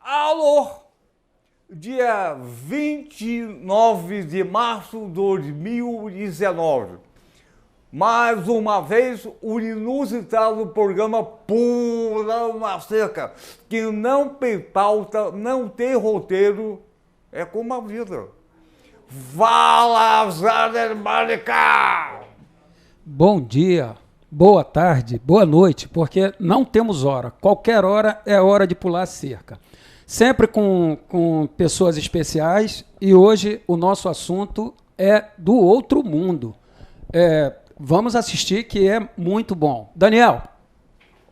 Alô, dia 29 de março de 2019. Mais uma vez, o inusitado programa Pulando a Cerca, que não tem pauta, não tem roteiro, é como a vida. Fala, Zander Maricá! Bom dia, boa tarde, boa noite, porque não temos hora. Qualquer hora é hora de pular a cerca. Sempre com pessoas especiais, e hoje o nosso assunto é do outro mundo. Vamos assistir, que é muito bom. Daniel.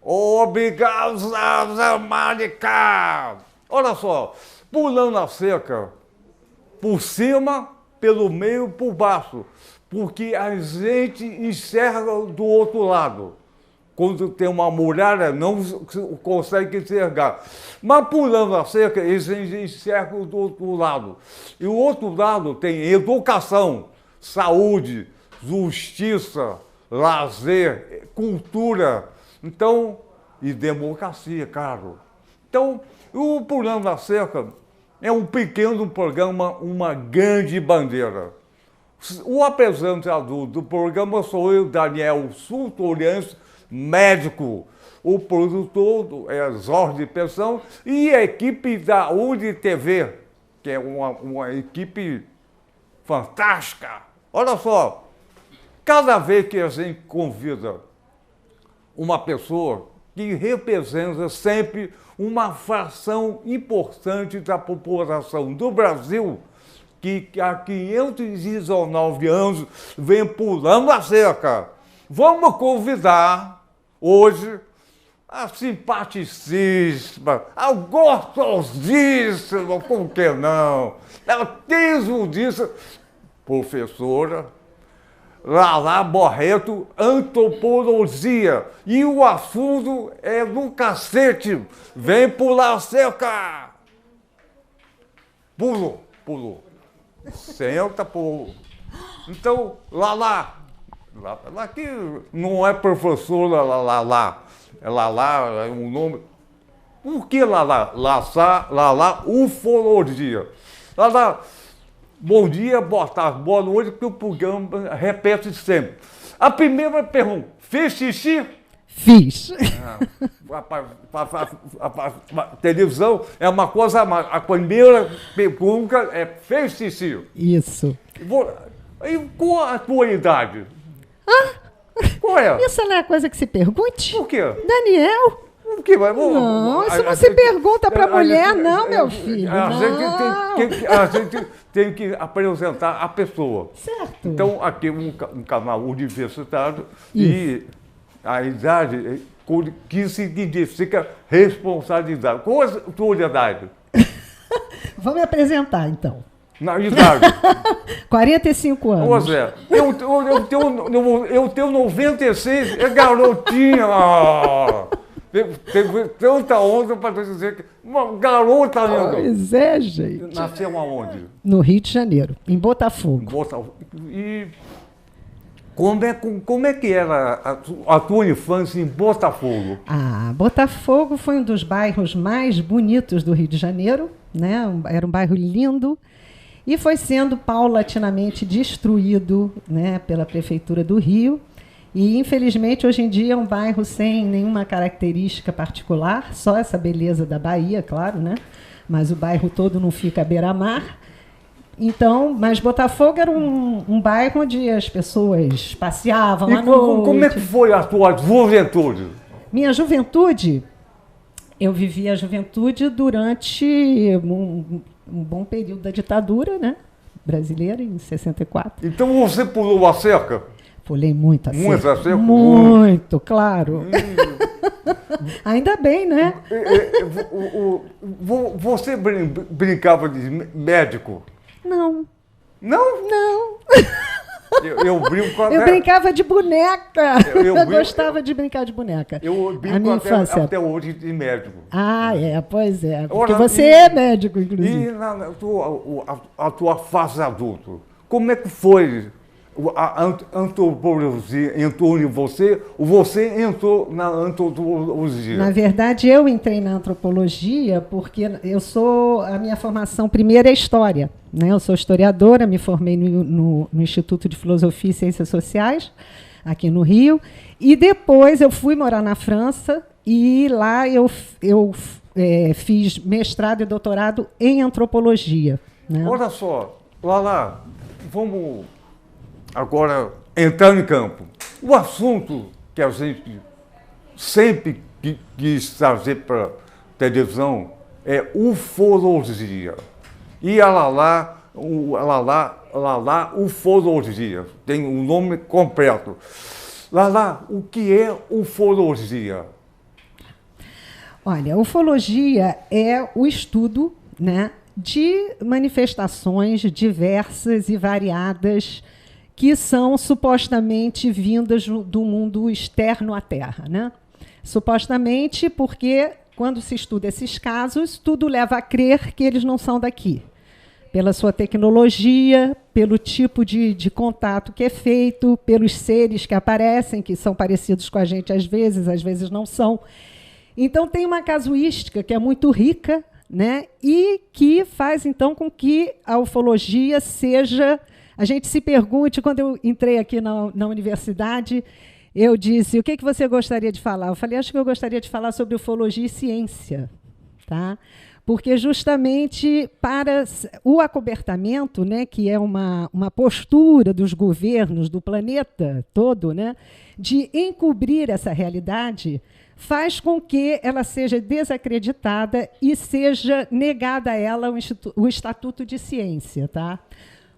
Obrigado, Zander Maricá! Olha só, pulando a cerca, por cima, pelo meio, por baixo, porque a gente enxerga do outro lado. Quando tem uma muralha, não consegue enxergar. Mas pulando a cerca, eles enxergam do outro lado. E o outro lado tem educação, saúde, justiça, lazer, cultura, então, e democracia, claro. Então, o Pulando a Cerca é um pequeno programa, uma grande bandeira. O apresentador do programa sou eu, Daniel Sultorianço, médico. O produtor é Jorge Pensão e a equipe da UNI TV, que é uma equipe fantástica. Olha só, cada vez que a gente convida uma pessoa que representa sempre uma fração importante da população do Brasil, que há 519 anos vem pulando a cerca. Vamos convidar hoje a simpaticíssima, a gostosíssima, por que não? A tesudíssima professora Lala Barreto, antropologia. E o assunto é do cacete. Vem pular a cerca. Pulou. Senta, pulou. Então, Lala que não é professora Lala. É Lala, é um nome. Por que Lala? Lala, ufologia. Lala, bom dia, boa tarde, boa noite, porque o programa repete sempre. A primeira pergunta, fez xixi? Fiz. A televisão é uma coisa a mais. A primeira pergunta é, fez xixi? Isso. E qual a tua idade? Qual é? Isso não é coisa que se pergunte? Por quê? Daniel? Por quê? Não, isso não se pergunta para mulher, não, meu filho. A gente tem que apresentar a pessoa. Certo. Então, aqui um canal universitário Isso. E a idade que significa responsabilidade. Qual é a tua idade? Vou me apresentar, então. Na idade. 45 anos. Ô Zé, eu tenho 96, é garotinha. Teve tanta onda para dizer que uma garota linda. Pois é, gente. Nasceu aonde? No Rio de Janeiro, em Botafogo. E como é que era a tua infância em Botafogo? Botafogo foi um dos bairros mais bonitos do Rio de Janeiro, né? Era um bairro lindo e foi sendo paulatinamente destruído, né, pela Prefeitura do Rio. E, infelizmente, hoje em dia é um bairro sem nenhuma característica particular, só essa beleza da Bahia, claro, né? Mas o bairro todo não fica à beira-mar. Então, mas Botafogo era um bairro onde as pessoas passeavam à noite. Como é que foi a tua juventude? Minha juventude? Eu vivi a juventude durante um bom período da ditadura, né, brasileira, em 64. Então você pulou a cerca? Pulei muito a cerca. Muito a cerca? Muito, claro. Ainda bem, né? Você brincava de médico? Não. Não? Não. Eu brinco com a... Eu brincava de boneca. Eu gostava de brincar de boneca. Eu brinco até hoje de médico. Pois é. Porque você é médico, inclusive. E a tua fase adulto, como é que foi A antropologia entrou em você, ou você entrou na antropologia? Na verdade, eu entrei na antropologia porque a minha formação primeira é história, né? Eu sou historiadora, me formei no Instituto de Filosofia e Ciências Sociais, aqui no Rio, e depois eu fui morar na França, e lá eu fiz mestrado e doutorado em antropologia. Né? Olha só, Lala, vamos agora entrar em campo. O assunto que a gente sempre quis trazer para a televisão é ufologia. E a Lala, ufologia, tem um nome completo. Lala, o que é ufologia? Olha, a ufologia é o estudo, né, de manifestações diversas e variadas que são supostamente vindas do mundo externo à Terra, né? Supostamente porque, quando se estuda esses casos, tudo leva a crer que eles não são daqui. Pela sua tecnologia, pelo tipo de contato que é feito, pelos seres que aparecem, que são parecidos com a gente às vezes não são. Então, tem uma casuística que é muito rica, né? E que faz, então, com que a ufologia seja... A gente se pergunte, quando eu entrei aqui na universidade, eu disse, o que você gostaria de falar? Eu falei, acho que eu gostaria de falar sobre ufologia e ciência. Tá? Porque justamente para o acobertamento, né, que é uma postura dos governos do planeta todo, né, de encobrir essa realidade, faz com que ela seja desacreditada e seja negada a ela o estatuto de ciência. Tá?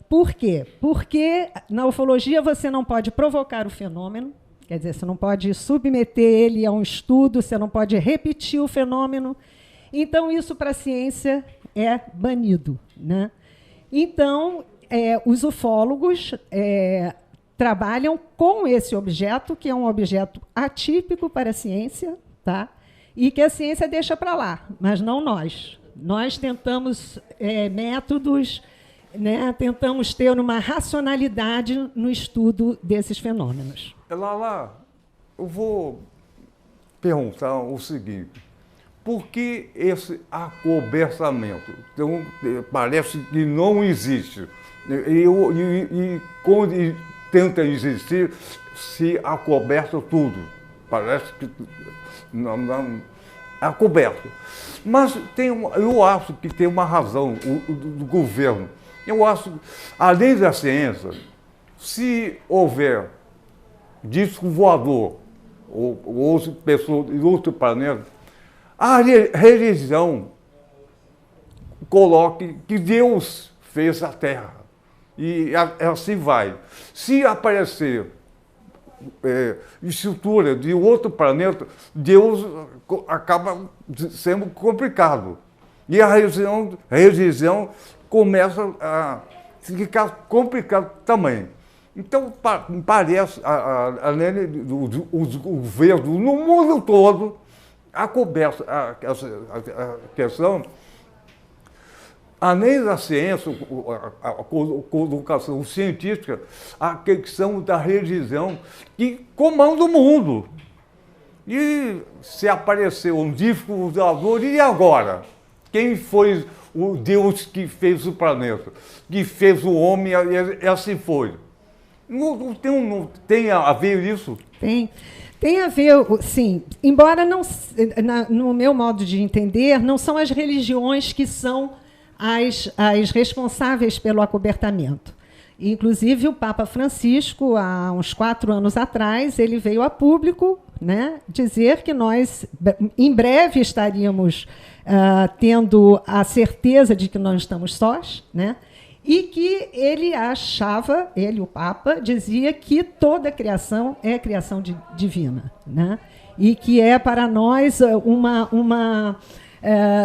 Por quê? Porque na ufologia você não pode provocar o fenômeno, quer dizer, você não pode submeter ele a um estudo, você não pode repetir o fenômeno. Então, isso para a ciência é banido. Né? Então, os ufólogos trabalham com esse objeto, que é um objeto atípico para a ciência, tá? E que a ciência deixa para lá, mas não nós. Nós tentamos métodos... Né, tentamos ter uma racionalidade no estudo desses fenômenos. Lala, eu vou perguntar o seguinte, por que esse acobertamento? Então, parece que não existe. E quando tenta existir, se acoberta tudo. Parece que não acoberto. Mas eu acho que tem uma razão do governo. Eu acho, além da ciência, se houver disco voador ou pessoas de outro planeta, a religião coloque que Deus fez a Terra. E assim vai. Se aparecer estrutura de outro planeta, Deus acaba sendo complicado. E a religião começa a ficar complicado também. Então, parece, além dos governos no mundo todo, a questão, além da ciência, a colocação científica, a questão da religião que comanda o mundo. E se apareceu um disco voador, e agora? Quem foi o Deus que fez o planeta, que fez o homem, e assim foi? Não tem a ver isso? Tem a ver, sim. Embora não, no meu modo de entender, não são as religiões que são as responsáveis pelo acobertamento. Inclusive, o Papa Francisco, há uns 4 anos atrás, ele veio a público, né, dizer que nós, em breve, estaríamos tendo a certeza de que nós estamos sós, né, e que ele achava, o Papa, dizia que toda a criação é criação divina, né, e que é para nós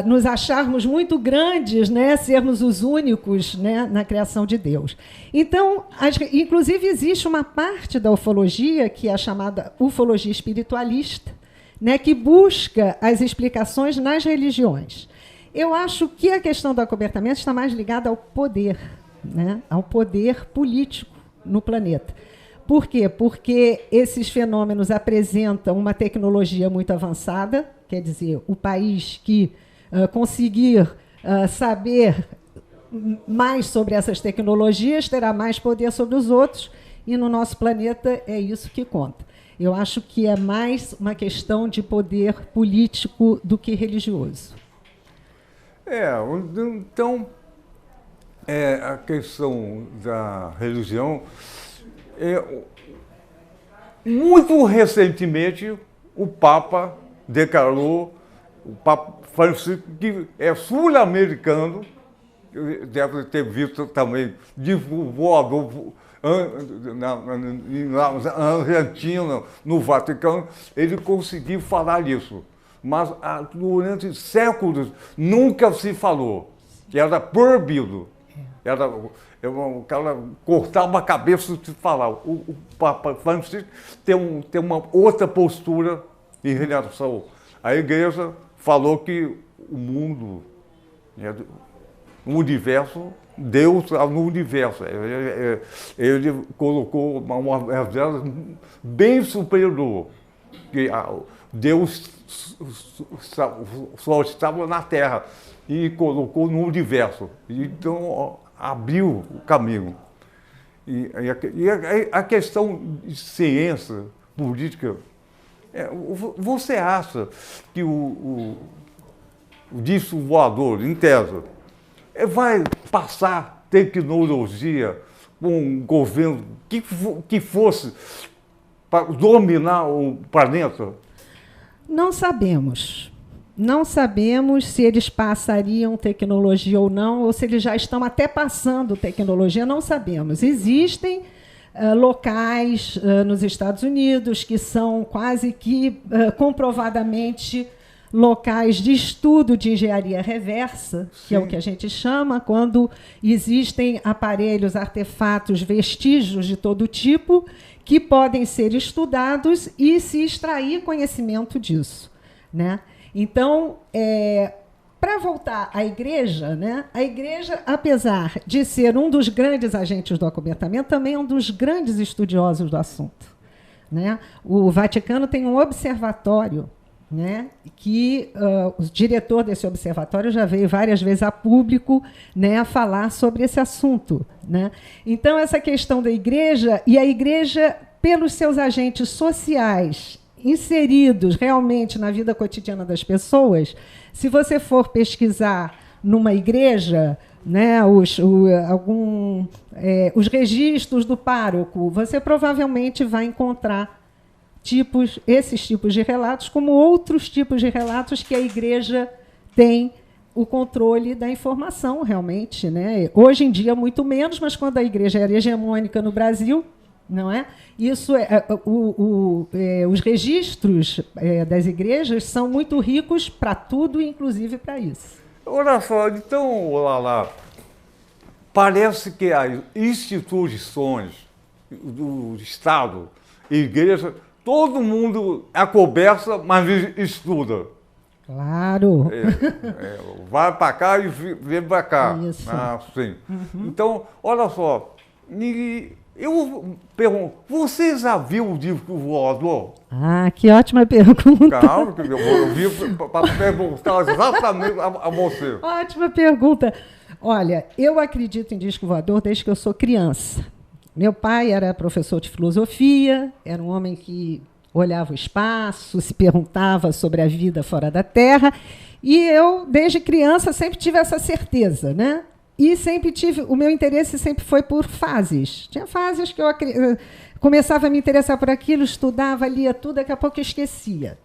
nos acharmos muito grandes, né, sermos os únicos, né, na criação de Deus. Então, inclusive, existe uma parte da ufologia, que é a chamada ufologia espiritualista, né, que busca as explicações nas religiões. Eu acho que a questão do acobertamento está mais ligada ao poder, né, ao poder político, no planeta. Por quê? Porque esses fenômenos apresentam uma tecnologia muito avançada, quer dizer, o país que conseguir saber mais sobre essas tecnologias terá mais poder sobre os outros, e no nosso planeta é isso que conta. Eu acho que é mais uma questão de poder político do que religioso. Então, a questão da religião, muito recentemente, o Papa declarou, o Papa Francisco, que é sul-americano, deve ter visto também, de voador na Argentina, no Vaticano, ele conseguiu falar isso. Mas durante séculos nunca se falou. Era proibido. O cara cortava a cabeça de falar. O Papa Francisco tem uma outra postura em relação. A igreja falou que o mundo, o universo, Deus está no universo. Ele colocou uma verdade bem superior. Que Deus só estava na Terra e colocou no universo. Então, abriu o caminho. E a questão de ciência política, você acha que o disco voador, em tese, vai passar tecnologia com um governo que fosse para dominar o planeta? Não sabemos. Não sabemos se eles passariam tecnologia ou não, ou se eles já estão até passando tecnologia, não sabemos. Existem locais nos Estados Unidos que são quase que comprovadamente locais de estudo de engenharia reversa, que é o que a gente chama, quando existem aparelhos, artefatos, vestígios de todo tipo, que podem ser estudados e se extrair conhecimento disso, né? Então, para voltar à igreja, né, a igreja, apesar de ser um dos grandes agentes do acobertamento, também é um dos grandes estudiosos do assunto, né? O Vaticano tem um observatório, né, que o diretor desse observatório já veio várias vezes a público, né, a falar sobre esse assunto, né? Então, essa questão da igreja, e a igreja, pelos seus agentes sociais inseridos realmente na vida cotidiana das pessoas, se você for pesquisar numa igreja, né, os registros do pároco, você provavelmente vai encontrar esses tipos de relatos, como outros tipos de relatos que a igreja tem o controle da informação, realmente, né? Hoje em dia, muito menos, mas quando a igreja era hegemônica no Brasil, não é? Isso os registros das igrejas são muito ricos para tudo, inclusive para isso. Olha só, então, lá, parece que as instituições do Estado, igreja, todo mundo acoberta, mas estuda. Claro. Vai para cá e vem para cá. Isso. Sim. Uhum. Então, olha só, eu pergunto, você já viu o disco voador? Ah, que ótima pergunta. Calma, eu vi para perguntar exatamente a você. Ótima pergunta. Olha, eu acredito em disco voador desde que eu sou criança. Meu pai era professor de filosofia, era um homem que olhava o espaço, se perguntava sobre a vida fora da Terra, e eu, desde criança, sempre tive essa certeza, né? E sempre o meu interesse sempre foi por fases. Tinha fases que eu começava a me interessar por aquilo, estudava, lia tudo, daqui a pouco eu esquecia.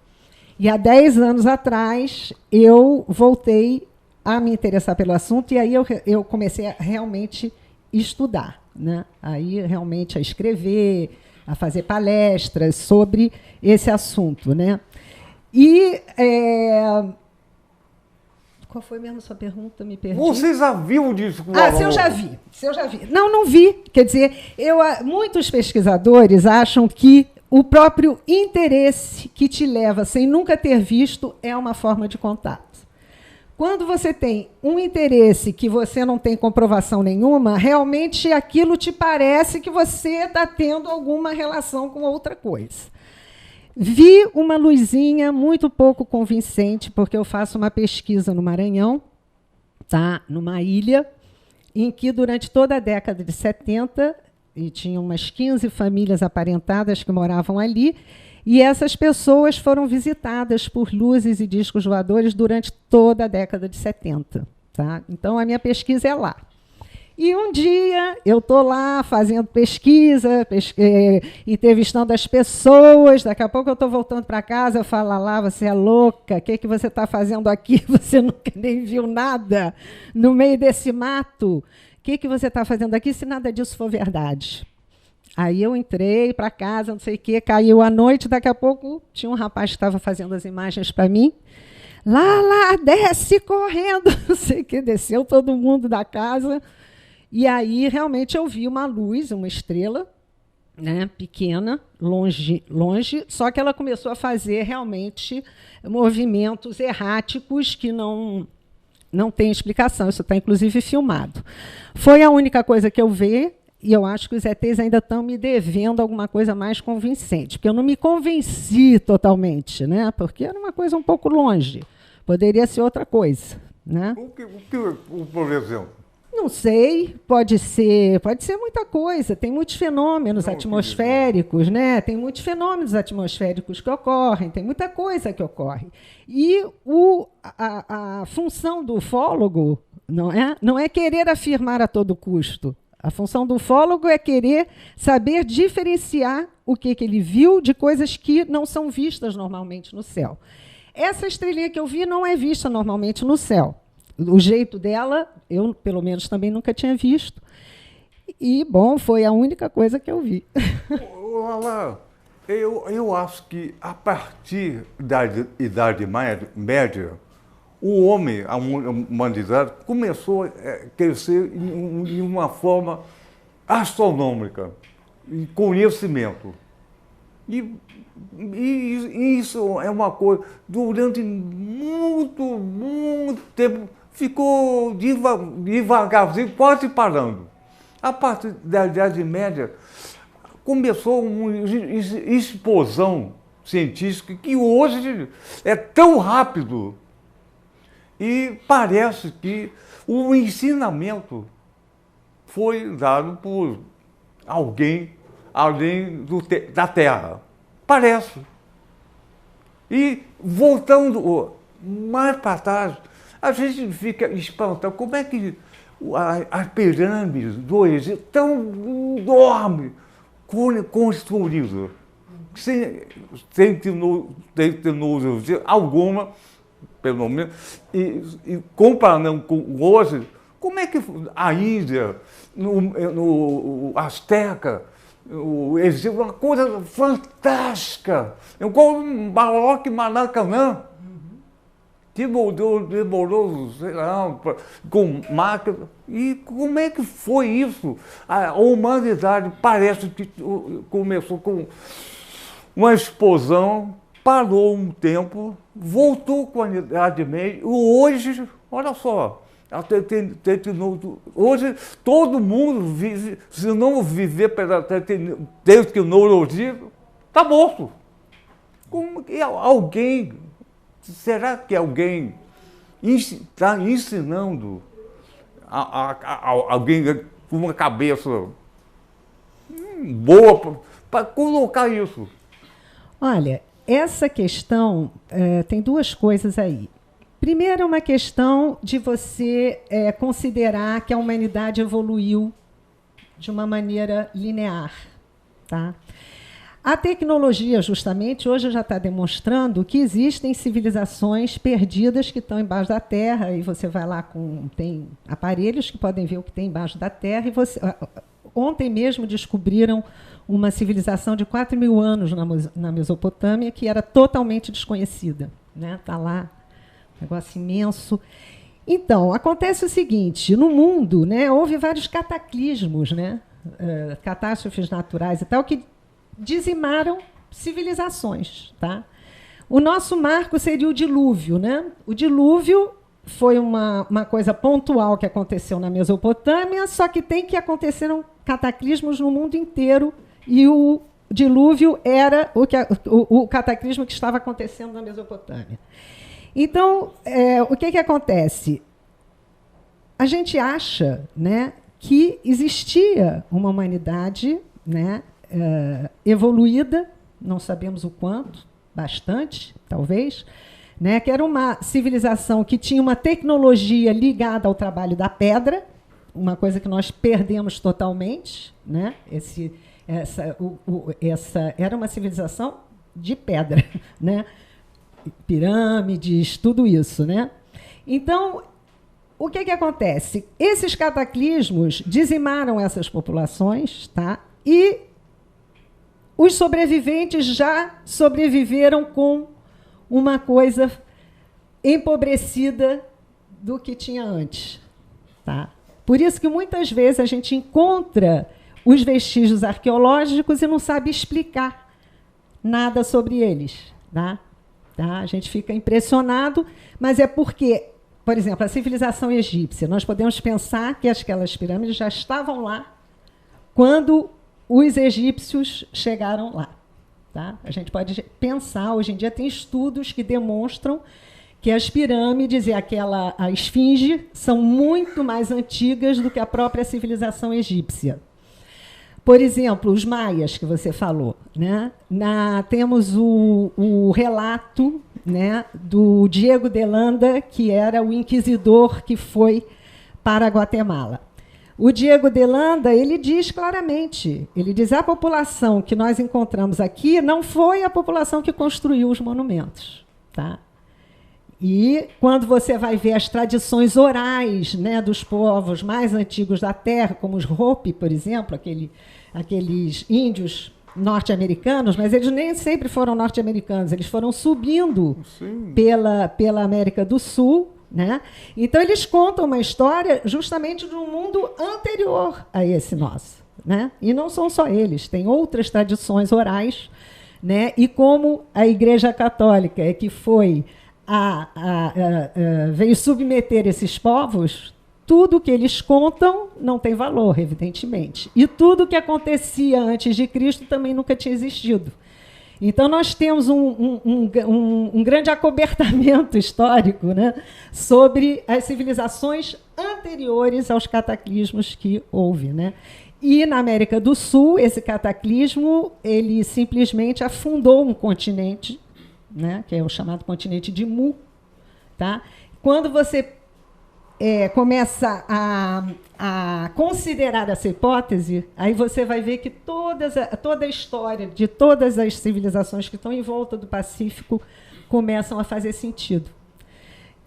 E há 10 anos atrás, eu voltei a me interessar pelo assunto, e aí eu comecei a realmente estudar, né? Aí realmente a escrever, a fazer palestras sobre esse assunto, né? E qual foi mesmo a sua pergunta? Me perdi. Você já viu o disco? Se eu já vi. Não vi. Quer dizer, muitos pesquisadores acham que o próprio interesse que te leva sem nunca ter visto é uma forma de contato. Quando você tem um interesse que você não tem comprovação nenhuma, realmente aquilo te parece que você está tendo alguma relação com outra coisa. Vi uma luzinha muito pouco convincente, porque eu faço uma pesquisa no Maranhão, tá? Numa ilha, em que durante toda a década de 70, e tinha umas 15 famílias aparentadas que moravam ali, e essas pessoas foram visitadas por luzes e discos voadores durante toda a década de 70. Tá? Então, a minha pesquisa é lá. E um dia eu estou lá fazendo pesquisa, entrevistando as pessoas, daqui a pouco eu estou voltando para casa, eu falo, lá, você é louca, o que você está fazendo aqui? Você nunca nem viu nada no meio desse mato. O que você está fazendo aqui se nada disso for verdade? Aí eu entrei para casa, não sei o quê, caiu a noite, daqui a pouco tinha um rapaz que estava fazendo as imagens para mim. Lá, desce correndo, não sei o quê, desceu todo mundo da casa. E aí, realmente, eu vi uma luz, uma estrela, né, pequena, longe, só que ela começou a fazer, realmente, movimentos erráticos que não tem explicação. Isso está, inclusive, filmado. Foi a única coisa que eu vi, e eu acho que os ETs ainda estão me devendo alguma coisa mais convincente, porque eu não me convenci totalmente, né, porque era uma coisa um pouco longe. Poderia ser outra coisa. Né? Por exemplo? Não sei, pode ser muita coisa. Tem muitos fenômenos atmosféricos, né? Tem muitos fenômenos atmosféricos que ocorrem, tem muita coisa que ocorre. E a função do ufólogo não é querer afirmar a todo custo. A função do ufólogo é querer saber diferenciar o que ele viu de coisas que não são vistas normalmente no céu. Essa estrelinha que eu vi não é vista normalmente no céu. O jeito dela, eu, pelo menos, também nunca tinha visto. E, bom, foi a única coisa que eu vi. Lala, eu acho que, a partir da Idade Média, o homem, a humanidade, começou a crescer de uma forma astronômica, em conhecimento. E isso é uma coisa, durante muito tempo, ficou devagarzinho, quase parando. A partir da Idade Média, começou uma explosão científica que hoje é tão rápido. E parece que o ensinamento foi dado por alguém além da Terra. Parece. E voltando mais para trás, a gente fica espantado. Como é que as pirâmides do Egito tão enormes, construídas, sem tecnologia alguma, pelo menos, e comparando com hoje, como é que a Índia, no Azteca, o Egito, uma coisa fantástica, igual um Marrocos e Maracanã, demorou, sei lá, com máquina. E como é que foi isso? A humanidade parece que começou com uma explosão, parou um tempo, voltou com a Idade Média, e hoje, olha só, hoje todo mundo vive, se não viver pela tecnologia, está morto. Como que alguém, será que alguém está ensinando alguém com uma cabeça boa para colocar isso? Olha, essa questão tem duas coisas aí. Primeiro, é uma questão de você considerar que a humanidade evoluiu de uma maneira linear. Tá? A tecnologia, justamente, hoje já está demonstrando que existem civilizações perdidas que estão embaixo da Terra, e você vai lá tem aparelhos que podem ver o que tem embaixo da Terra, e ontem mesmo descobriram uma civilização de 4.000 anos na Mesopotâmia que era totalmente desconhecida. Né? Está lá, um negócio imenso. Então, acontece o seguinte, no mundo, né, houve vários cataclismos, né, catástrofes naturais e tal, que dizimaram civilizações. Tá? O nosso marco seria o dilúvio. Né? O dilúvio foi uma coisa pontual que aconteceu na Mesopotâmia, só que tem que aconteceram cataclismos no mundo inteiro, e o dilúvio era o cataclismo que estava acontecendo na Mesopotâmia. Então, o que acontece? A gente acha, né, que existia uma humanidade, né, evoluída, não sabemos o quanto, bastante, talvez, né, que era uma civilização que tinha uma tecnologia ligada ao trabalho da pedra, uma coisa que nós perdemos totalmente, né? Essa era uma civilização de pedra, né? Pirâmides, tudo isso, né? Então, o que acontece? Esses cataclismos dizimaram essas populações, tá? E os sobreviventes já sobreviveram com uma coisa empobrecida do que tinha antes, tá? Por isso que muitas vezes a gente encontra os vestígios arqueológicos e não sabe explicar nada sobre eles, tá? A gente fica impressionado, mas é porque, por exemplo, a civilização egípcia, nós podemos pensar que aquelas pirâmides já estavam lá quando os egípcios chegaram lá. Tá? A gente pode pensar, hoje em dia tem estudos que demonstram que as pirâmides e a esfinge são muito mais antigas do que a própria civilização egípcia. Por exemplo, os maias, que você falou, né? Temos o relato, né, do Diego de Landa, que era o inquisidor que foi para Guatemala. O Diego de Landa, ele diz claramente, ele diz a população que nós encontramos aqui não foi a população que construiu os monumentos. Tá? E quando você vai ver as tradições orais, né, dos povos mais antigos da Terra, como os Hopi, por exemplo, aqueles índios norte-americanos, mas eles nem sempre foram norte-americanos, eles foram subindo pela América do Sul, né? Então, eles contam uma história justamente de um mundo anterior a esse nosso. Né? E não são só eles, tem outras tradições orais, né? E como a Igreja Católica é que foi veio submeter esses povos, tudo que eles contam não tem valor, evidentemente. E tudo que acontecia antes de Cristo também nunca tinha existido. Então, nós temos um grande acobertamento histórico, né, sobre as civilizações anteriores aos cataclismos que houve. Né? E, na América do Sul, esse cataclismo ele simplesmente afundou um continente, né, que é o chamado continente de Mu. Tá? Quando você começa a considerar essa hipótese, aí você vai ver que toda a história de todas as civilizações que estão em volta do Pacífico começam a fazer sentido.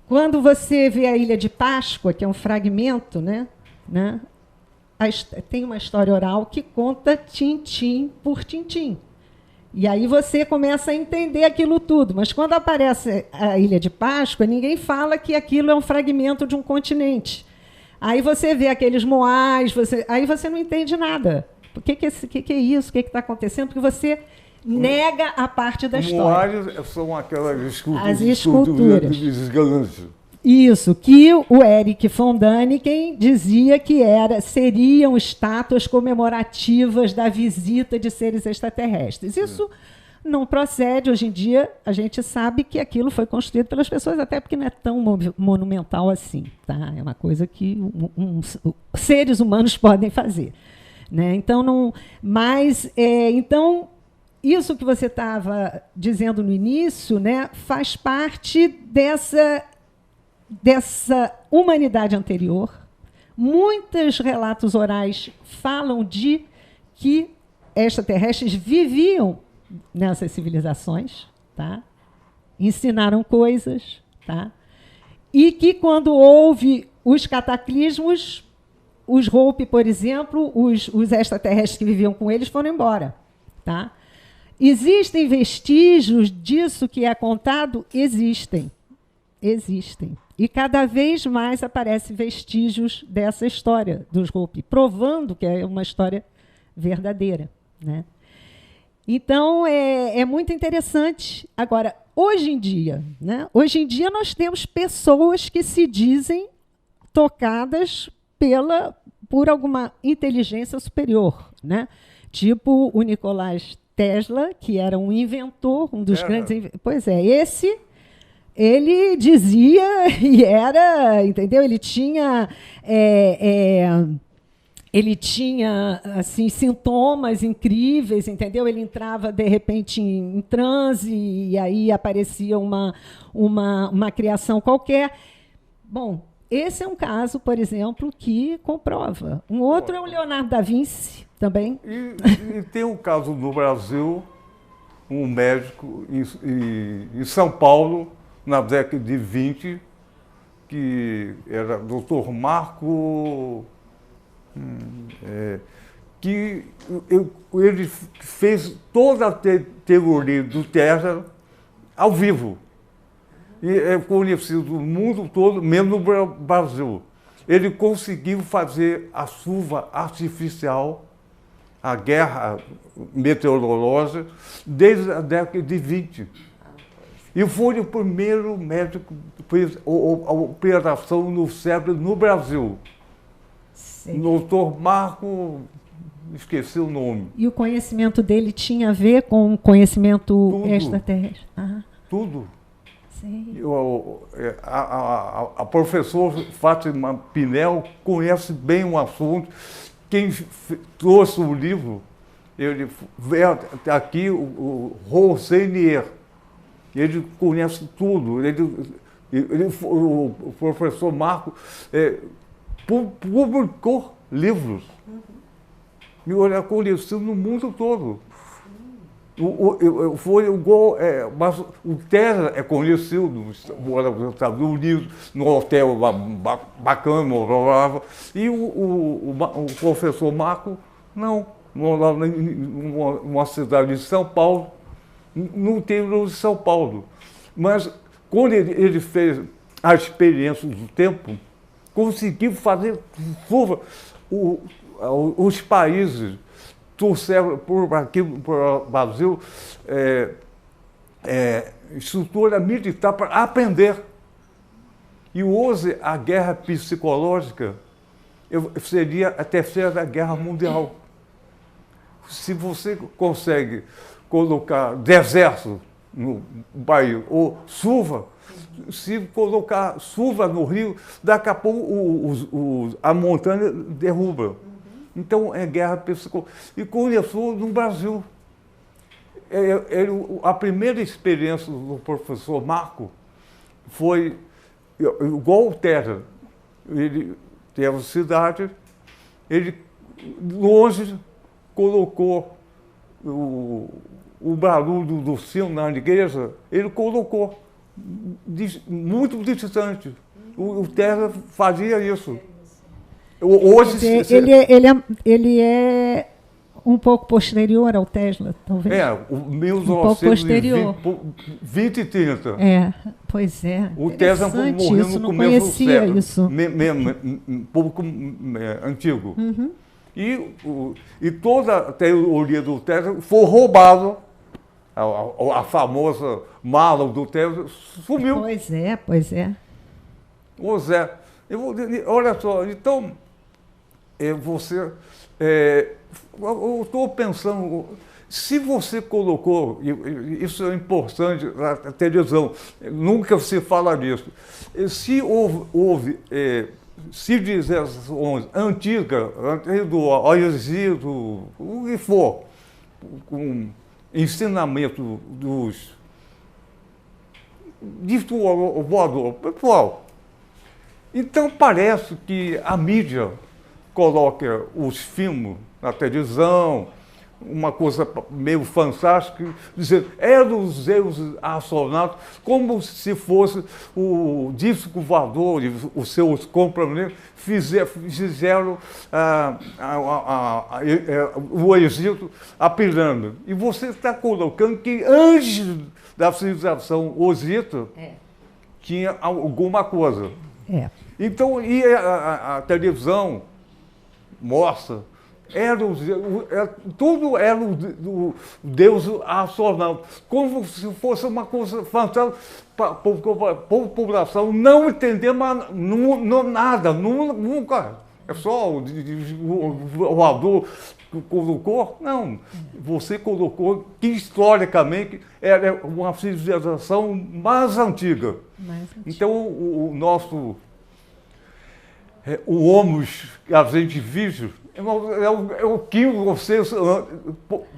Quando você vê a Ilha de Páscoa, que é um fragmento, né, tem uma história oral que conta tintim por tintim. E aí você começa a entender aquilo tudo. Mas quando aparece a Ilha de Páscoa, ninguém fala que aquilo é um fragmento de um continente. Aí você vê aqueles moais, aí você não entende nada. O que é isso? O que está acontecendo? Porque você nega a parte da história. Moais são aquelas as esculturas. Esculturas. Isso, que o Eric von Däniken dizia que seriam estátuas comemorativas da visita de seres extraterrestres. Isso não procede. Hoje em dia, a gente sabe que aquilo foi construído pelas pessoas, até porque não é tão monumental assim. Tá? É uma coisa que seres humanos podem fazer. Né? Então, então, isso que você estava dizendo no início, né, faz parte dessa humanidade anterior. Muitos relatos orais falam de que extraterrestres viviam nessas civilizações, tá? Ensinaram coisas, tá? E que, quando houve os cataclismos, os Hopi, por exemplo, os extraterrestres que viviam com eles foram embora. Tá? Existem vestígios disso que é contado? Existem. E cada vez mais aparecem vestígios dessa história dos Hopi, provando que é uma história verdadeira. Né? Então, é muito interessante. Agora, hoje em dia, né? Hoje em dia nós temos pessoas que se dizem tocadas por alguma inteligência superior, né? Tipo o Nikola Tesla, que era um inventor, um dos grandes... Pois é, ele dizia e era, entendeu? Ele tinha assim sintomas incríveis, entendeu? Ele entrava de repente em transe e aí aparecia uma criação qualquer. Bom, esse é um caso, por exemplo, que comprova. Um outro é o Leonardo da Vinci também. E tem um caso no Brasil, um médico em São Paulo, na década de 20, que era Dr. Marco, que ele fez toda a teoria do Tesla ao vivo. E é conhecido no mundo todo, mesmo no Brasil. Ele conseguiu fazer a chuva artificial, a guerra meteorológica, desde a década de 20. E foi o primeiro médico que fez a operação no cérebro no Brasil. Sim. Doutor Marco, esqueci o nome. E o conhecimento dele tinha a ver com o conhecimento extraterrestre? Tudo. Sim. A professora Fátima Pinel conhece bem o assunto. Quem trouxe o livro, ele veio aqui, o Rosenier. Ele conhece tudo. O professor Marco publicou livros. E ele é conhecido no mundo todo. Mas o Tesla é conhecido nos Estados Unidos, no hotel bacana, morava. E o professor Marco, não. Morava numa cidade de São Paulo, no interior de São Paulo. Mas, quando ele fez a experiência do tempo, conseguiu fazer curva. Os países trouxeram aqui para o Brasil estrutura militar para aprender. E hoje a guerra psicológica seria a terceira guerra mundial. Se você consegue colocar deserto no Bahia ou chuva, se colocar chuva no rio, daqui a pouco a montanha derruba. Então, é guerra psicológica. E começou no Brasil. A primeira experiência do professor Marco foi igual o Tesla. Ele teve a cidade, ele longe colocou o barulho do sino na igreja, ele colocou muito distante. O Tesla fazia isso. Hoje, ele é um pouco posterior ao Tesla, talvez. O 1920 e 30. Pois é. O Tesla morreu isso, no começo do século. Isso. Um pouco antigo. Uhum. E toda a teoria do Tesla foi roubada. A famosa mala do Tesla sumiu. Pois é. Ô Zé, olha só, então, eu estou pensando, se você colocou, isso é importante na televisão, nunca se fala disso, se houve civilizações antigas, antes do Egito, o que for, com ensinamento dos voador, pessoal. Então parece que a mídia coloca os filmes na televisão, uma coisa meio fantástica, dizendo dos seus astronautas, como se fosse o disco voador e os seus companheiros fizeram o Egito a pirâmide. E você está colocando que antes da civilização Egito tinha alguma coisa. Então, a televisão mostra Tudo era o Deus astronauta, como se fosse uma coisa fantástica para a população não entender nada, nunca. É só o Ador colocou? Não, você colocou que historicamente era uma civilização mais antiga. Então o nosso, o homos que a gente vive, é o que vocês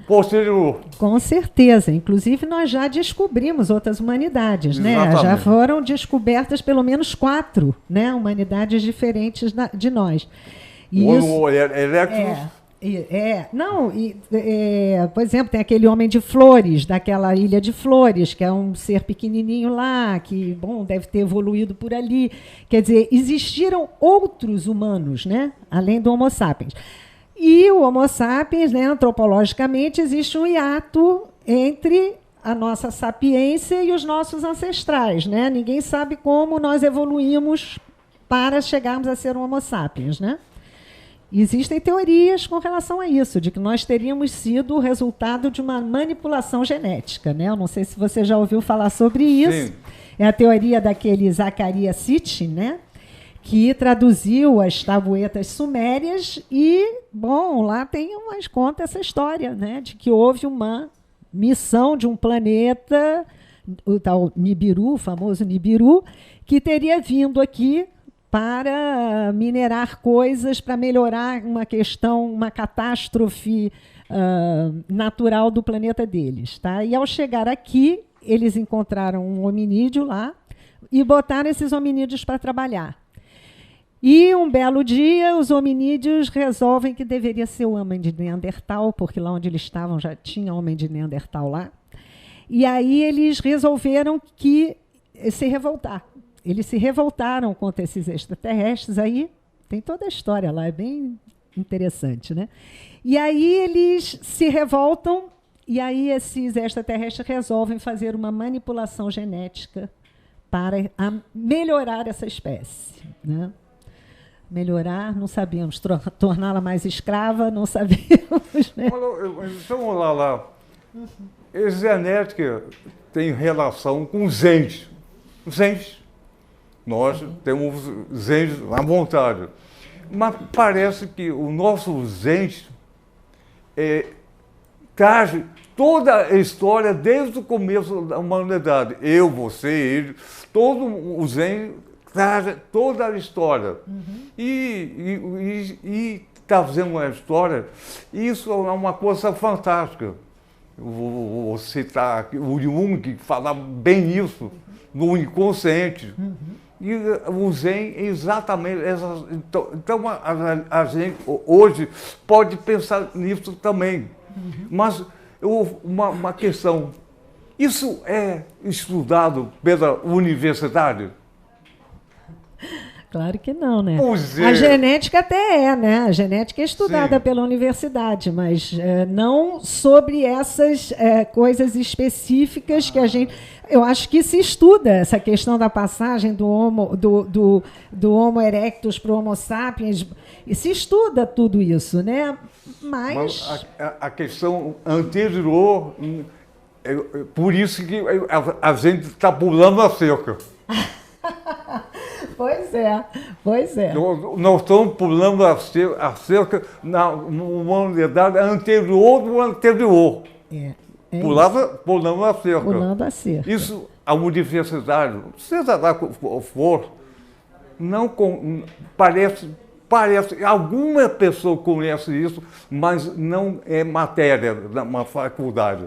posterior. Com certeza. Inclusive, nós já descobrimos outras humanidades, né? Exatamente. Já foram descobertas pelo menos 4, né, humanidades diferentes de nós. E O Electros. Por exemplo, tem aquele homem de Flores, daquela ilha de Flores, que é um ser pequenininho lá, que, bom, deve ter evoluído por ali. Quer dizer, existiram outros humanos, né, além do Homo sapiens. E o Homo sapiens, né, antropologicamente, existe um hiato entre a nossa sapiência e os nossos ancestrais, né? Ninguém sabe como nós evoluímos para chegarmos a ser um Homo sapiens, né? Existem teorias com relação a isso, de que nós teríamos sido o resultado de uma manipulação genética, né? Eu não sei se você já ouviu falar sobre isso. Sim. É a teoria daquele Zecharia Sitchin, né? Que traduziu as tabuetas sumérias e, bom, lá conta essa história, né? De que houve uma missão de um planeta, o tal Nibiru, o famoso Nibiru, que teria vindo aqui para minerar coisas, para melhorar uma catástrofe natural do planeta deles. Tá? E, ao chegar aqui, eles encontraram um hominídeo lá e botaram esses hominídeos para trabalhar. E, um belo dia, os hominídeos resolvem que deveria ser o homem de Neandertal, porque lá onde eles estavam já tinha homem de Neandertal lá. E aí eles resolveram se revoltar. Eles se revoltaram contra esses extraterrestres, aí tem toda a história lá, é bem interessante, né? E aí eles se revoltam, e aí esses extraterrestres resolvem fazer uma manipulação genética para melhorar essa espécie, né? Melhorar, não sabíamos, torná-la mais escrava, não sabíamos, né? Então, vamos lá. Genética tem relação com os entes. Os entes. Nós temos entes à vontade. Mas parece que o nosso ente traz toda a história desde o começo da humanidade. Eu, você, ele, todos os entes traz toda a história. E está fazendo uma história, isso é uma coisa fantástica. Vou citar o Jung, que fala bem isso, no inconsciente. E o Zen é exatamente essa. Então a gente hoje pode pensar nisso também. Mas uma questão, isso é estudado pela universidade? Claro que não, né? É. A genética até né? A genética é estudada Sim. pela universidade, mas não sobre essas coisas específicas que a gente... Eu acho que se estuda essa questão da passagem do Homo erectus para o Homo sapiens, e se estuda tudo isso, né? Mas a questão anterior, por isso que a gente está pulando a cerca. Pois é. Nós estamos pulando a cerca na humanidade anterior do anterior. Pulando a cerca. Pulando a cerca. Isso, a universidade, seja lá qual for, não parece, alguma pessoa conhece isso, mas não é matéria na faculdade.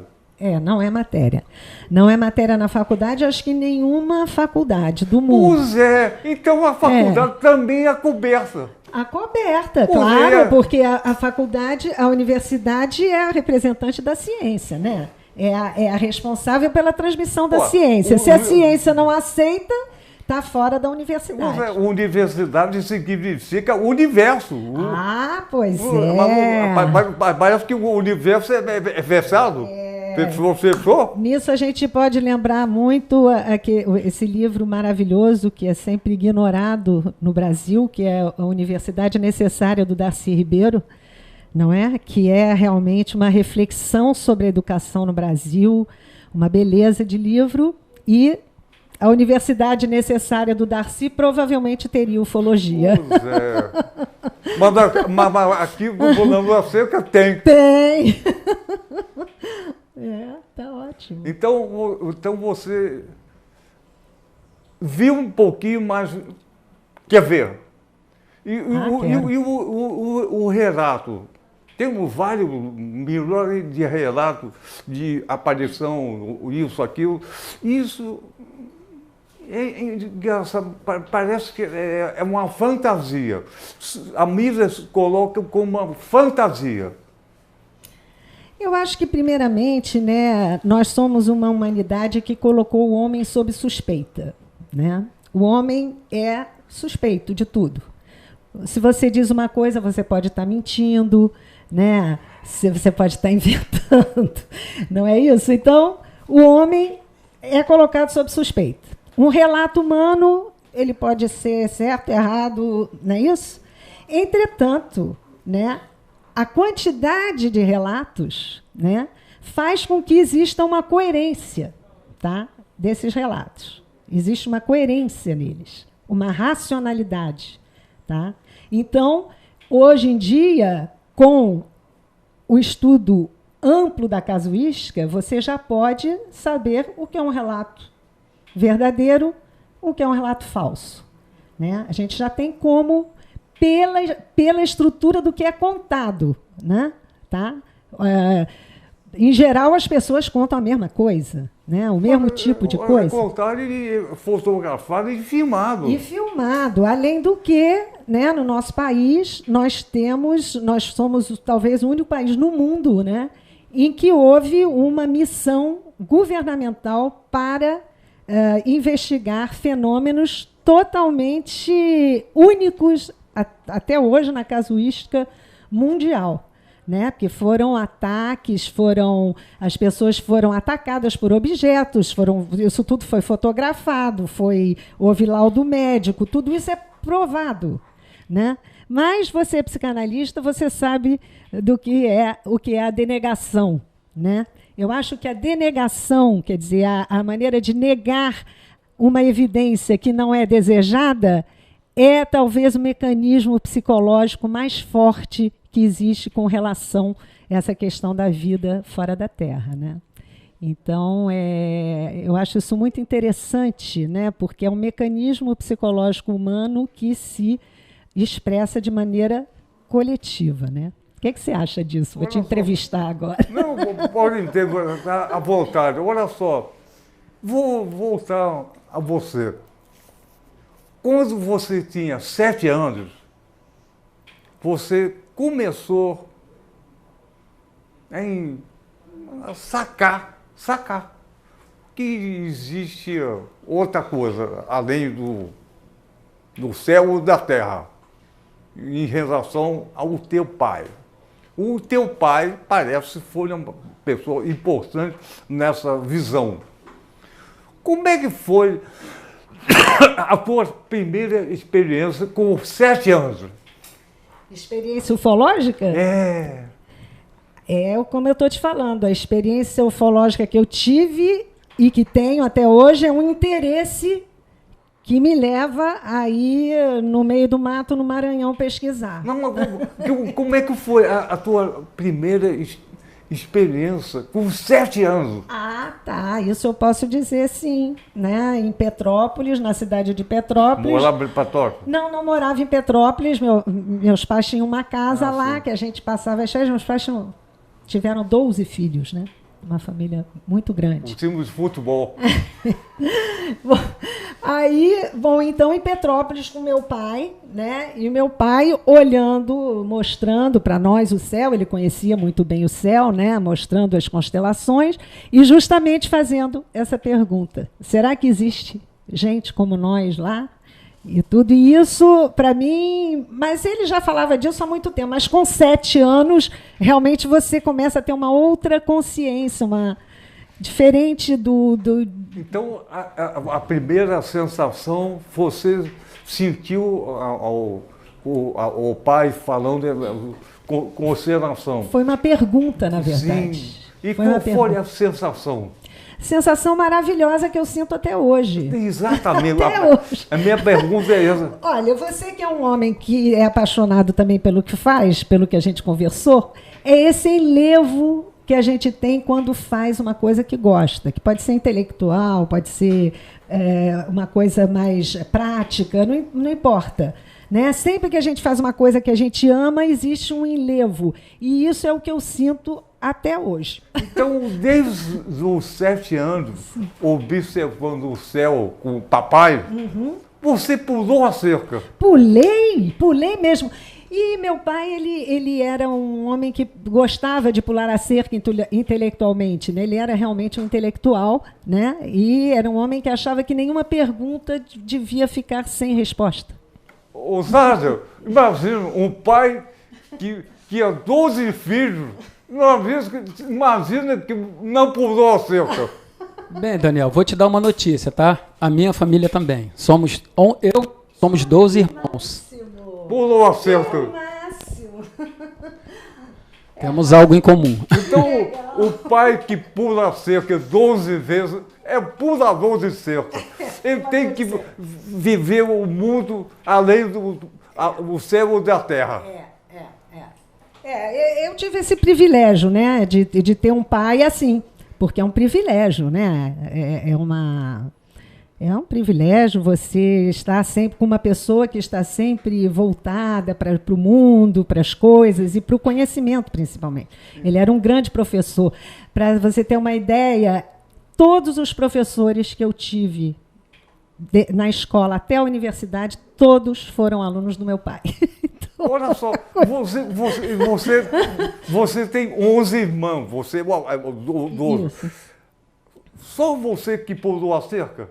Não é matéria. Não é matéria na faculdade, acho que nenhuma faculdade do mundo. Pois é, então a faculdade também é coberta. A coberta, claro, porque a faculdade, a universidade é a representante da ciência, né? É a responsável pela transmissão da ciência. Se a ciência não aceita, está fora da universidade. Universidade significa universo. Pois é. Parece que o universo é fechado. Nisso a gente pode lembrar muito esse livro maravilhoso que é sempre ignorado no Brasil, que é a Universidade Necessária, do Darcy Ribeiro, não é? Que é realmente uma reflexão sobre a educação no Brasil, uma beleza de livro, e a universidade necessária do Darcy provavelmente teria ufologia. Pois é. Mas aqui no Pulando a Cerca tem. Tem! Tá ótimo. Então você viu um pouquinho, mas quer ver. E o relato? Temos vários milhões de relatos de aparição, isso, aquilo. Isso é engraçado, parece que é uma fantasia. A mídia coloca como uma fantasia. Eu acho que, primeiramente, né, nós somos uma humanidade que colocou o homem sob suspeita, né? O homem é suspeito de tudo. Se você diz uma coisa, você pode estar mentindo, né? Você pode estar inventando, não é isso? Então, o homem é colocado sob suspeita. Um relato humano, ele pode ser certo, errado, não é isso? Entretanto, né, a quantidade de relatos, né, faz com que exista uma coerência, tá, desses relatos. Existe uma coerência neles, uma racionalidade. Tá? Então, hoje em dia, com o estudo amplo da casuística, você já pode saber o que é um relato verdadeiro, o que é um relato falso. Né? A gente já tem como, pela estrutura do que é contado. Né? Tá? Em geral, as pessoas contam a mesma coisa, né? O mesmo tipo de coisa. Contaram e fotografado e filmado. E filmado. Além do que, né, no nosso país, nós somos talvez o único país no mundo, né, em que houve uma missão governamental para investigar fenômenos totalmente únicos até hoje na casuística mundial. Né? Porque foram ataques, as pessoas foram atacadas por objetos, isso tudo foi fotografado, houve laudo médico, tudo isso é provado. Né? Mas você é psicanalista, você sabe o que é a denegação. Né? Eu acho que a denegação, quer dizer, a maneira de negar uma evidência que não é desejada, é talvez o mecanismo psicológico mais forte que existe com relação a essa questão da vida fora da Terra. Né? Então, eu acho isso muito interessante, né? Porque é um mecanismo psicológico humano que se expressa de maneira coletiva. Né? O que você acha disso? Vou te entrevistar agora. Não, pode ter à vontade. Olha só, vou voltar a você. Quando você tinha 7 anos, você começou a sacar que existe outra coisa além do céu e da terra em relação ao teu pai. O teu pai parece que foi uma pessoa importante nessa visão. Como é que foi a tua primeira experiência com 7 anos? Experiência ufológica? Como eu estou te falando, a experiência ufológica que eu tive e que tenho até hoje é um interesse que me leva a ir no meio do mato, no Maranhão, pesquisar. Não, como é que foi a tua primeira experiência com 7 anos? Ah, tá. Isso eu posso dizer, sim. Né? Em Petrópolis, na cidade de Petrópolis. Morava em Petrópolis? Não morava em Petrópolis. Meus pais tinham uma casa lá, sim, que a gente passava as férias. Meus pais tiveram 12 filhos, né? Uma família muito grande. Um time de futebol. Então em Petrópolis com meu pai, né? E meu pai olhando, mostrando para nós o céu, ele conhecia muito bem o céu, né? Mostrando as constelações e justamente fazendo essa pergunta: será que existe gente como nós lá? E tudo isso, para mim... Mas ele já falava disso há muito tempo. Mas com 7 anos, realmente você começa a ter uma outra consciência, diferente do... Então, a primeira sensação, você sentiu o pai falando com consternação. Foi uma pergunta, na verdade. Sim. E Foi qual uma foi pergunta. a sensação? Sensação maravilhosa que eu sinto até hoje. Exatamente. Até hoje. A minha pergunta é essa. Olha, você que é um homem que é apaixonado também pelo que faz, pelo que a gente conversou, é esse enlevo que a gente tem quando faz uma coisa que gosta, que pode ser intelectual, pode ser uma coisa mais prática, não importa. Né? Sempre que a gente faz uma coisa que a gente ama, existe um enlevo. E isso é o que eu sinto até hoje. Então, desde os 7 anos, observando o céu com o papai, você pulou a cerca. Pulei mesmo. E meu pai, ele era um homem que gostava de pular a cerca intelectualmente, né? Ele era realmente um intelectual, né? E era um homem que achava que nenhuma pergunta devia ficar sem resposta. Osário, imagina um pai que tinha 12 filhos, imagina que não pulou a cerca. Bem, Daniel, vou te dar uma notícia, tá? A minha família também. Somos 12 irmãos. Pulou a cerca. Temos algo em comum. Então, o pai que pula a cerca 12 vezes é pulador de cerca. Ele tem que viver o mundo além do céu e da terra. Eu tive esse privilégio, né, de ter um pai assim, porque é um privilégio, né? É um privilégio você estar sempre com uma pessoa que está sempre voltada para o mundo, para as coisas e para o conhecimento, principalmente. Ele era um grande professor. Para você ter uma ideia, todos os professores que eu tive na escola até a universidade, todos foram alunos do meu pai. Então, olha só, você tem 11 irmãos, você é 12. Isso. Só você que pulou a cerca?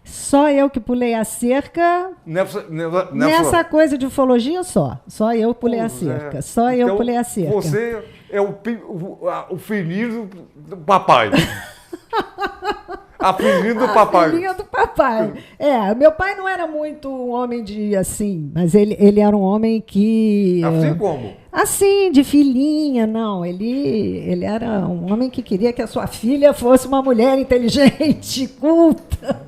Só eu que pulei a cerca. Nessa coisa de ufologia, só eu pulei a cerca. Só eu pulei a cerca. Você é o filhinho do papai. A filhinha do papai. A filhinha do papai. Meu pai não era muito um homem de assim, mas ele era um homem que... Assim como? Assim, de filhinha, não. Ele era um homem que queria que a sua filha fosse uma mulher inteligente, culta.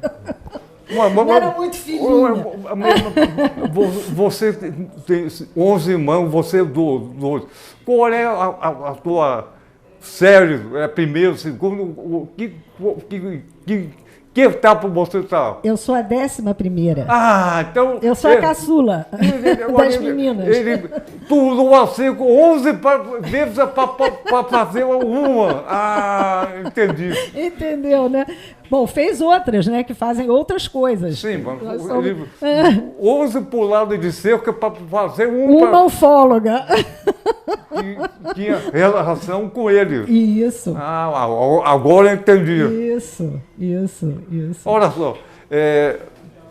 Não era muito filhinha. Você tem 11 irmãos, você é 12. Qual é a tua série? É primeiro, segundo? Que etapa você está? Eu sou a 11ª. Ah, então... Eu sou a caçula das meninas. Ele pulou assim com 11 vezes para fazer uma. Ah, entendi. Entendeu, né? Bom, fez outras, né? Que fazem outras coisas. Sim, mas 11 pulados de cerca para fazer uma ufóloga. Que tinha relação com ele. Isso. Ah, agora eu entendi. Isso. Olha só,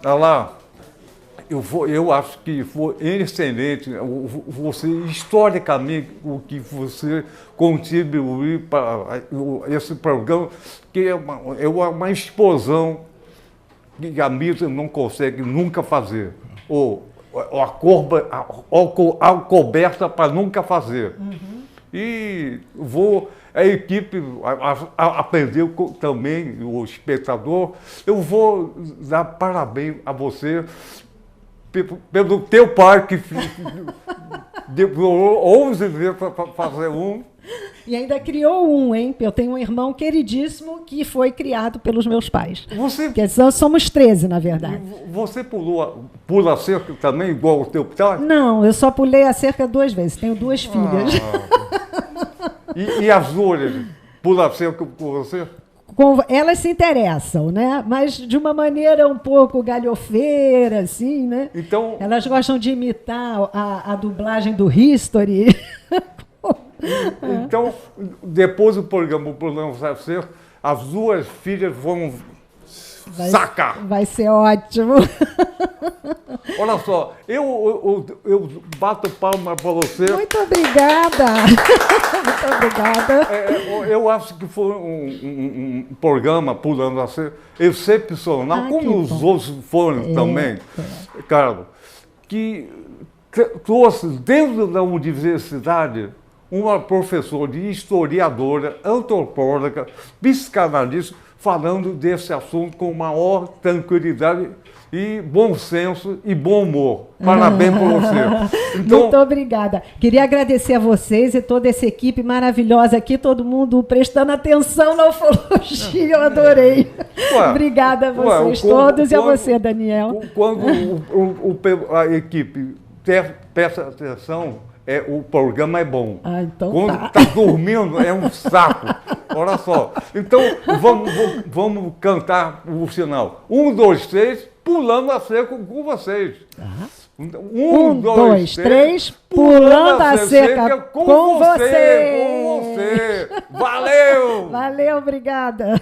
lá, eu acho que foi excelente, você, historicamente, o que você contribuiu para esse programa, que é uma explosão que a mídia não consegue nunca fazer, ou a coberta para nunca fazer. E a equipe aprendeu também, o espectador. Eu vou dar parabéns a você pelo teu pai, que demorou 11 vezes para fazer um. E ainda criou um, hein? Eu tenho um irmão queridíssimo que foi criado pelos meus pais. Porque somos 13, na verdade. Você pula a cerca também, igual o teu pai? Não, eu só pulei a cerca 2 vezes. Tenho 2 filhas. E as duas pula a cerca com você? Elas se interessam, né? Mas de uma maneira um pouco galhofeira, assim, né? Então, elas gostam de imitar a dublagem do History. Então, depois do programa Pulando a Cerca, as duas filhas vão sacar. Vai ser ótimo. Olha só, eu bato palma para você. Muito obrigada. Muito obrigada. Eu acho que foi um programa Pulando a Cerca excepcional, como os outros foram também. Cara, que trouxe dentro da universidade uma professora de historiadora, antropóloga, psicanalista, falando desse assunto com maior tranquilidade e bom senso e bom humor. Parabéns por você. Então, muito obrigada. Queria agradecer a vocês e toda essa equipe maravilhosa aqui, todo mundo prestando atenção na ufologia, eu adorei. Obrigada a vocês todos e a você, Daniel. Quando a equipe presta atenção, o programa é bom. Então quando está dormindo, é um saco. Olha só. Então, vamos cantar o sinal. 1, 2, 3, pulando a cerca com vocês. 1, 2, 3, pulando a cerca com você. Valeu! Valeu, obrigada.